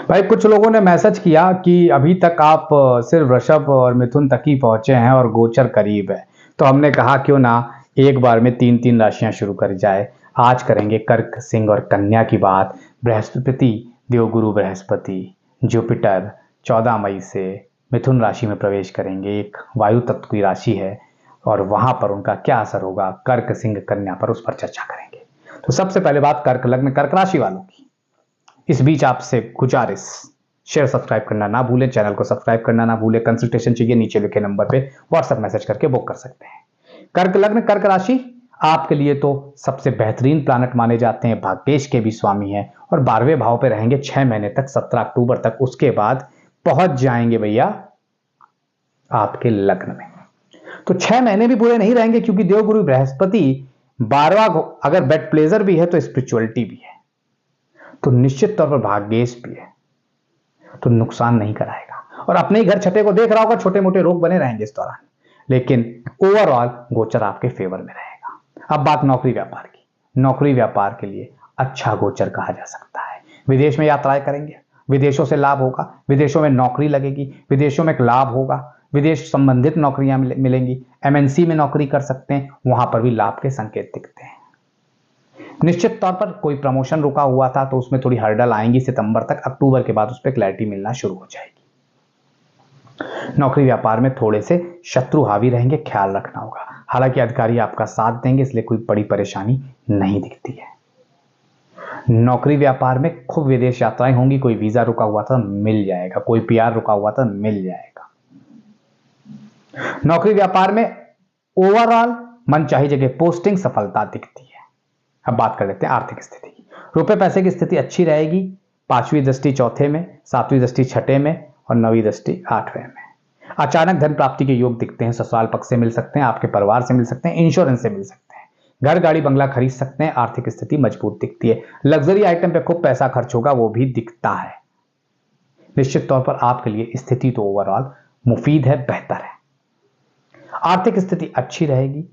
भाई कुछ लोगों ने मैसेज किया कि अभी तक आप सिर्फ वृषभ और मिथुन तक ही पहुंचे हैं और गोचर करीब है। तो हमने कहा क्यों ना एक बार में तीन तीन राशियां शुरू कर जाए। आज करेंगे कर्क, सिंह और कन्या की बात। बृहस्पति, देवगुरु बृहस्पति, जुपिटर 14 मई से मिथुन राशि में प्रवेश करेंगे। एक वायु तत्व की राशि है और वहां पर उनका क्या असर होगा कर्क, सिंह, कन्या पर, उस पर चर्चा करेंगे। तो सबसे पहले बात कर्क लग्न कर्क राशि वालों की। इस बीच आपसे गुजारिश, शेयर सब्सक्राइब करना ना भूलें, चैनल को सब्सक्राइब करना ना भूलें। कंसल्टेशन चाहिए नीचे लिखे नंबर पे व्हाट्सएप मैसेज करके बुक कर सकते हैं। कर्क लग्न कर्क राशि आपके लिए तो सबसे बेहतरीन प्लैनेट माने जाते हैं, भाग्येश के भी स्वामी हैं और 12वें भाव पे रहेंगे 6 महीने तक, 17 अक्टूबर तक। उसके बाद पहुंच जाएंगे भैया आपके लग्न में। तो 6 महीने भी बुरे नहीं रहेंगे क्योंकि देवगुरु बृहस्पति 12वां अगर बेड प्लेजर भी है तो स्पिरिचुअलिटी भी है, तो निश्चित तौर पर भाग्येश भी है, तो नुकसान नहीं कराएगा। और अपने ही घर छठे को देख रहा होगा, छोटे मोटे रोग बने रहेंगे इस दौरान, लेकिन ओवरऑल गोचर आपके फेवर में रहेगा। अब बात नौकरी व्यापार की। नौकरी व्यापार के लिए अच्छा गोचर कहा जा सकता है। विदेश में यात्राएं करेंगे, विदेशों से लाभ होगा, विदेशों में नौकरी लगेगी, विदेशों में एक लाभ होगा, विदेश संबंधित नौकरियां मिलेंगी। एमएनसी में नौकरी कर सकते हैं, वहां पर भी लाभ के संकेत दिखते हैं। निश्चित तौर पर कोई प्रमोशन रुका हुआ था तो उसमें थोड़ी हर्डल आएंगी सितंबर तक, अक्टूबर के बाद उस पर क्लैरिटी मिलना शुरू हो जाएगी। नौकरी व्यापार में थोड़े से शत्रु हावी रहेंगे, ख्याल रखना होगा। हालांकि अधिकारी आपका साथ देंगे, इसलिए कोई बड़ी परेशानी नहीं दिखती है। नौकरी व्यापार में खूब विदेश यात्राएं होंगी। कोई वीजा रुका हुआ था मिल जाएगा, कोई पीआर रुका हुआ था मिल जाएगा। नौकरी व्यापार में ओवरऑल मनचाही जगह पोस्टिंग, सफलता दिखती है। अब बात कर लेते हैं आर्थिक स्थिति की। रुपए पैसे की स्थिति अच्छी रहेगी। 5वीं दृष्टि चौथे में, 7वीं दृष्टि छठे में और 9वीं दृष्टि 8वें में। अचानक धन प्राप्ति के योग दिखते हैं। ससुराल पक्ष से मिल सकते हैं, आपके परिवार से मिल सकते हैं, इंश्योरेंस से मिल सकते हैं, घर गाड़ी बंगला खरीद सकते हैं। आर्थिक स्थिति मजबूत दिखती है। लग्जरी आइटम पे खूब पैसा खर्च होगा, वो भी दिखता है। निश्चित तौर पर आपके लिए स्थिति तो ओवरऑल मुफीद है, बेहतर है। आर्थिक स्थिति अच्छी रहेगी।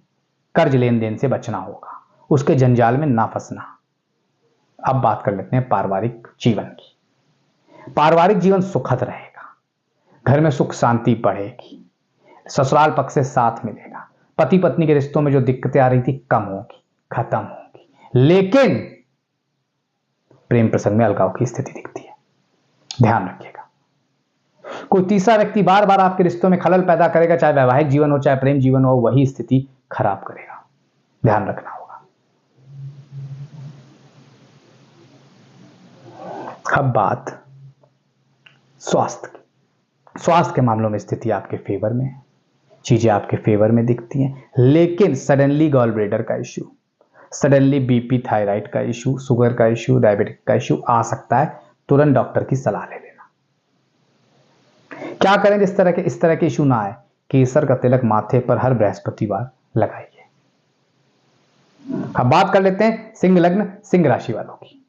कर्ज लेन देन से बचना होगा, उसके जंजाल में ना फंसना। अब बात कर लेते हैं पारिवारिक जीवन की। पारिवारिक जीवन सुखद रहेगा, घर में सुख शांति बढ़ेगी, ससुराल पक्ष से साथ मिलेगा। पति पत्नी के रिश्तों में जो दिक्कतें आ रही थी कम होगी, खत्म होगी, लेकिन प्रेम प्रसंग में अलगाव की स्थिति दिखती है, ध्यान रखिएगा। कोई तीसरा व्यक्ति बार बार आपके रिश्तों में खलल पैदा करेगा, चाहे वैवाहिक जीवन हो चाहे प्रेम जीवन हो, वही स्थिति खराब करेगा, ध्यान रखना होगा। अब बात स्वास्थ्य की। स्वास्थ्य के मामलों में स्थिति आपके फेवर में है, चीजें आपके फेवर में दिखती हैं, लेकिन सडनली गॉल ब्लैडर का इश्यू, सडनली बीपी थायराइड का इश्यू, शुगर का इश्यू, डायबिटिक का इश्यू आ सकता है। तुरंत डॉक्टर की सलाह ले लेना। क्या करें इस तरह के इश्यू ना आए? केसर का तिलक माथे पर हर बृहस्पतिवार लगाइए। अब बात कर लेते हैं सिंह लग्न सिंह राशि वालों की।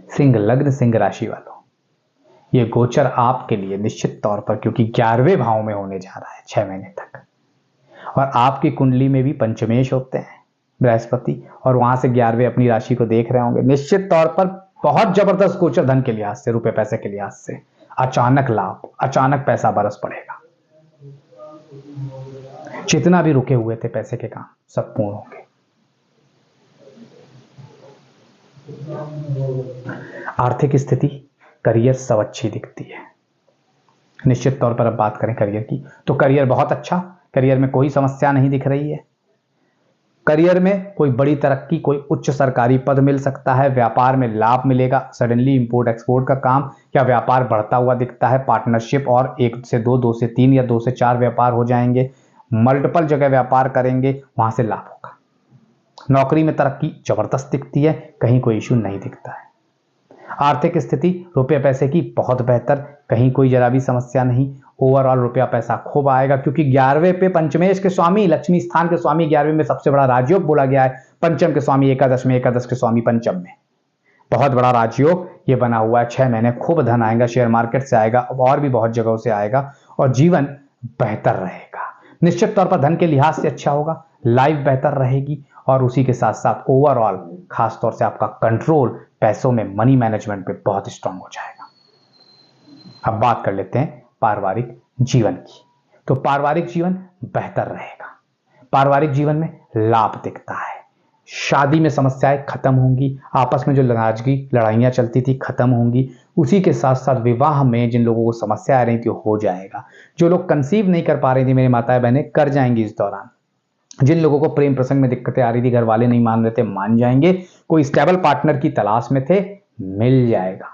सिंह लग्न सिंह राशि वालों, ये गोचर आपके लिए निश्चित तौर पर, क्योंकि 11वें भाव में होने जा रहा है 6 महीने तक, और आपकी कुंडली में भी पंचमेश होते हैं बृहस्पति, और वहां से 11वें अपनी राशि को देख रहे होंगे। निश्चित तौर पर बहुत जबरदस्त गोचर, धन के लिहाज से, रुपए पैसे के लिहाज से। अचानक लाभ, अचानक पैसा बरस पड़ेगा। जितना भी रुके हुए थे पैसे के काम सब पूर्ण होंगे। आर्थिक स्थिति, करियर सब अच्छी दिखती है। निश्चित तौर पर अब बात करें करियर की, तो करियर बहुत अच्छा, करियर में कोई समस्या नहीं दिख रही है। करियर में कोई बड़ी तरक्की, कोई उच्च सरकारी पद मिल सकता है। व्यापार में लाभ मिलेगा, सडनली इंपोर्ट एक्सपोर्ट का काम या व्यापार बढ़ता हुआ दिखता है। पार्टनरशिप और 1 से 2, 2 से 3 या 2 से 4 व्यापार हो जाएंगे। मल्टीपल जगह व्यापार करेंगे, वहां से लाभ होगा। नौकरी में तरक्की जबरदस्त दिखती है, कहीं कोई इश्यू नहीं दिखता है। आर्थिक स्थिति रुपये पैसे की बहुत बेहतर, कहीं कोई जरा भी समस्या नहीं। ओवरऑल रुपया पैसा खूब आएगा, क्योंकि 11वें पे पंचमेश के स्वामी, लक्ष्मी स्थान के स्वामी 11वें में सबसे बड़ा राजयोग बोला गया है। पंचम के स्वामी एकादश में, एकादश के स्वामी पंचम में, बहुत बड़ा राजयोग ये बना हुआ है। 6 महीने खूब धन आएगा, शेयर मार्केट से आएगा और भी बहुत जगहों से आएगा, और जीवन बेहतर रहेगा। निश्चित तौर पर धन के लिहाज से अच्छा होगा, लाइफ बेहतर रहेगी, और उसी के साथ साथ ओवरऑल खासतौर से आपका कंट्रोल पैसों में, मनी मैनेजमेंट पे बहुत स्ट्रांग हो जाएगा। अब बात कर लेते हैं पारिवारिक जीवन की। तो पारिवारिक जीवन बेहतर रहेगा, पारिवारिक जीवन में लाभ दिखता है, शादी में समस्याएं खत्म होंगी, आपस में जो नाराजगी लड़ाइयां चलती थी खत्म होंगी, उसी के साथ साथ विवाह में जिन लोगों को समस्या आ रही थी हो जाएगा, जो लोग कंसीव नहीं कर पा रही थी मेरी माताएं बहनें कर जाएंगी इस दौरान, जिन लोगों को प्रेम प्रसंग में दिक्कतें आ रही थी घर वाले नहीं मान रहे थे मान जाएंगे, कोई स्टेबल पार्टनर की तलाश में थे मिल जाएगा।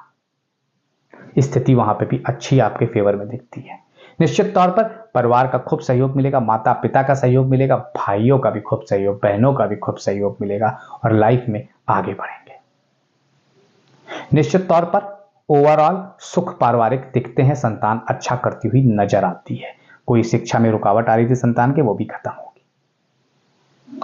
स्थिति वहां पे भी अच्छी आपके फेवर में दिखती है। निश्चित तौर पर परिवार का खूब सहयोग मिलेगा, माता पिता का सहयोग मिलेगा, भाइयों का भी खूब सहयोग, बहनों का भी खूब सहयोग मिलेगा और लाइफ में आगे बढ़ेंगे। निश्चित तौर पर ओवरऑल सुख पारिवारिक दिखते हैं, संतान अच्छा करती हुई नजर आती है, कोई शिक्षा में रुकावट आ रही थी संतान के वो भी खत्म होगी।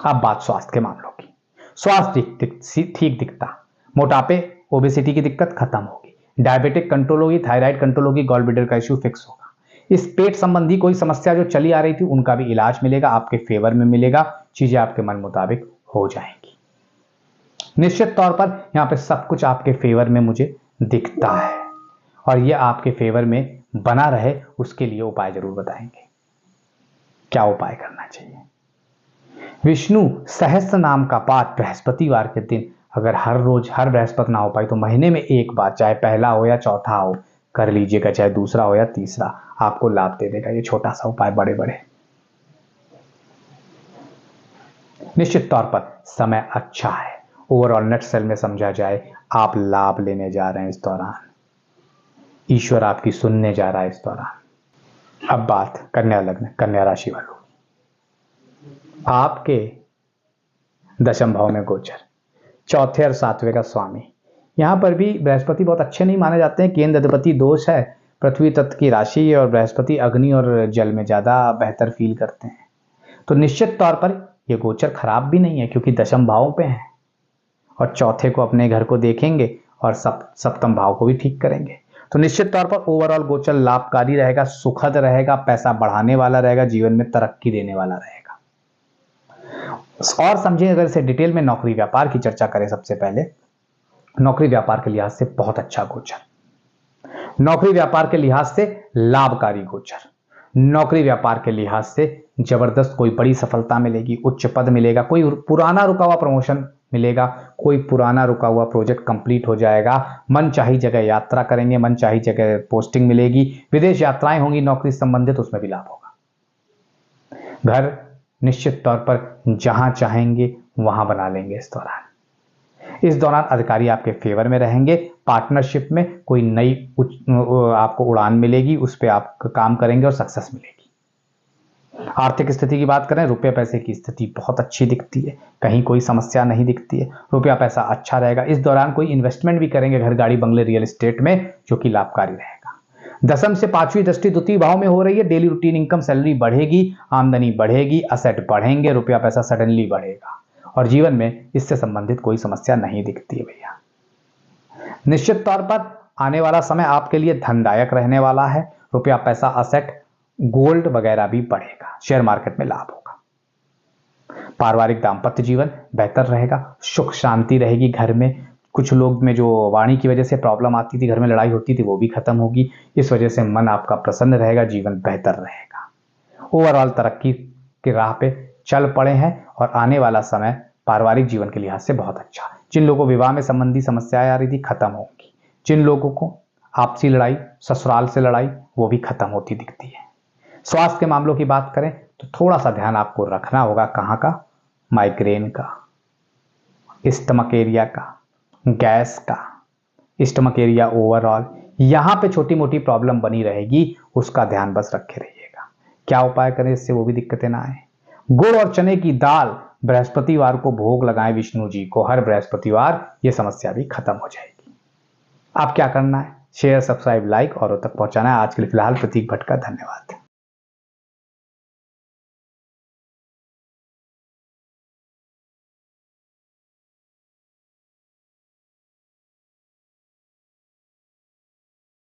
अब बात स्वास्थ्य के मामलों की। स्वास्थ्य ठीक दिखता, मोटापे ओबेसिटी की दिक्कत खत्म होगी, डायबिटिक कंट्रोल होगी, थायराइड कंट्रोल होगी, गॉल ब्लैडर का इश्यू फिक्स होगा। इस पेट संबंधी कोई समस्या जो चली आ रही थी उनका भी इलाज मिलेगा, आपके फेवर में मिलेगा, चीजें आपके मन मुताबिक हो जाएंगी। निश्चित तौर पर यहां पे सब कुछ आपके फेवर में मुझे दिखता है और ये आपके फेवर में बना रहे उसके लिए उपाय जरूर बताएंगे। क्या उपाय करना चाहिए? विष्णु सहस्त्र नाम का पाठ बृहस्पतिवार के दिन अगर हर रोज हर बृहस्पति ना हो पाए तो महीने में एक बार, चाहे पहला हो या चौथा हो, कर लीजिएगा, चाहे दूसरा हो या तीसरा, आपको लाभ दे देगा ये छोटा सा उपाय बड़े बड़े। निश्चित तौर पर समय अच्छा है, ओवरऑल नेट सेल में समझा जाए आप लाभ लेने जा रहे हैं इस दौरान, ईश्वर आपकी सुनने जा रहा है इस दौरान। अब बात कन्या लग्न कन्या राशि वालों, आपके दशम भाव में गोचर, चौथे और सातवें का स्वामी, यहां पर भी बृहस्पति बहुत अच्छे नहीं माने जाते हैं, केंद्र अधिपति दोष है, पृथ्वी तत्व की राशि और बृहस्पति अग्नि और जल में ज्यादा बेहतर फील करते हैं। तो निश्चित तौर पर यह गोचर खराब भी नहीं है क्योंकि दशम भाव पे है और चौथे को अपने घर को देखेंगे और सप्तम भाव को भी ठीक करेंगे। तो निश्चित तौर पर ओवरऑल गोचर लाभकारी रहेगा, सुखद रहेगा, पैसा बढ़ाने वाला रहेगा, जीवन में तरक्की देने वाला रहेगा। और समझिए अगर इसे डिटेल में नौकरी व्यापार की चर्चा करें, सबसे पहले नौकरी व्यापार के लिहाज से बहुत अच्छा गोचर, नौकरी व्यापार के लिहाज से लाभकारी गोचर, नौकरी व्यापार के लिहाज से जबरदस्त कोई बड़ी सफलता मिलेगी, उच्च पद मिलेगा, कोई पुराना रुका हुआ प्रमोशन मिलेगा, कोई पुराना रुका हुआ प्रोजेक्ट कंप्लीट हो जाएगा, मन चाही जगह यात्रा करेंगे, मन चाही जगह पोस्टिंग मिलेगी, विदेश यात्राएं होंगी नौकरी संबंधित, उसमें भी लाभ होगा। घर निश्चित तौर पर जहां चाहेंगे वहां बना लेंगे इस दौरान। इस दौरान अधिकारी आपके फेवर में रहेंगे, पार्टनरशिप में कोई नई आपको उड़ान मिलेगी, उस पर आप काम करेंगे और सक्सेस मिलेगी। आर्थिक स्थिति की बात करें, रुपये पैसे की स्थिति बहुत अच्छी दिखती है, कहीं कोई समस्या नहीं दिखती है, रुपया पैसा अच्छा रहेगा। इस दौरान कोई इन्वेस्टमेंट भी करेंगे घर गाड़ी बंगले रियल एस्टेट में, जो कि लाभकारी रहेगा। दशम से पांचवी दृष्टि द्वितीय भाव में हो रही है, डेली रूटीन इनकम सैलरी बढ़ेगी, आमदनी बढ़ेगी, असेट बढ़ेंगे, रुपया पैसा सडनली बढ़ेगा और जीवन में इससे संबंधित कोई समस्या नहीं दिखती है भैया। निश्चित तौर पर आने वाला समय आपके लिए धनदायक रहने वाला है, रुपया पैसा असेट गोल्ड वगैरह भी बढ़ेगा, शेयर मार्केट में लाभ होगा। पारिवारिक दाम्पत्य जीवन बेहतर रहेगा, सुख शांति रहेगी घर में, कुछ लोग में जो वाणी की वजह से प्रॉब्लम आती थी, घर में लड़ाई होती थी, वो भी खत्म होगी, इस वजह से मन आपका प्रसन्न रहेगा, जीवन बेहतर रहेगा। ओवरऑल तरक्की की राह पे चल पड़े हैं और आने वाला समय पारिवारिक जीवन के लिहाज से बहुत अच्छा। जिन लोगों को विवाह में संबंधी समस्याएं आ रही थी खत्म होंगी, जिन लोगों को आपसी लड़ाई, ससुराल से लड़ाई, वो भी खत्म होती दिखती है। स्वास्थ्य के मामलों की बात करें तो थोड़ा सा ध्यान आपको रखना होगा, कहाँ का? माइग्रेन का, स्टमक एरिया का, गैस का, स्टमक एरिया ओवरऑल यहां पे छोटी मोटी प्रॉब्लम बनी रहेगी, उसका ध्यान बस रखे रहिएगा। क्या उपाय करें इससे वो भी दिक्कतें ना आए? गुड़ और चने की दाल बृहस्पतिवार को भोग लगाएं विष्णु जी को, हर बृहस्पतिवार, ये समस्या भी खत्म हो जाएगी। अब क्या करना है? शेयर, सब्सक्राइब, लाइक और तक पहुंचाना है। आज के लिए फिलहाल प्रतीक भट्ट का धन्यवाद।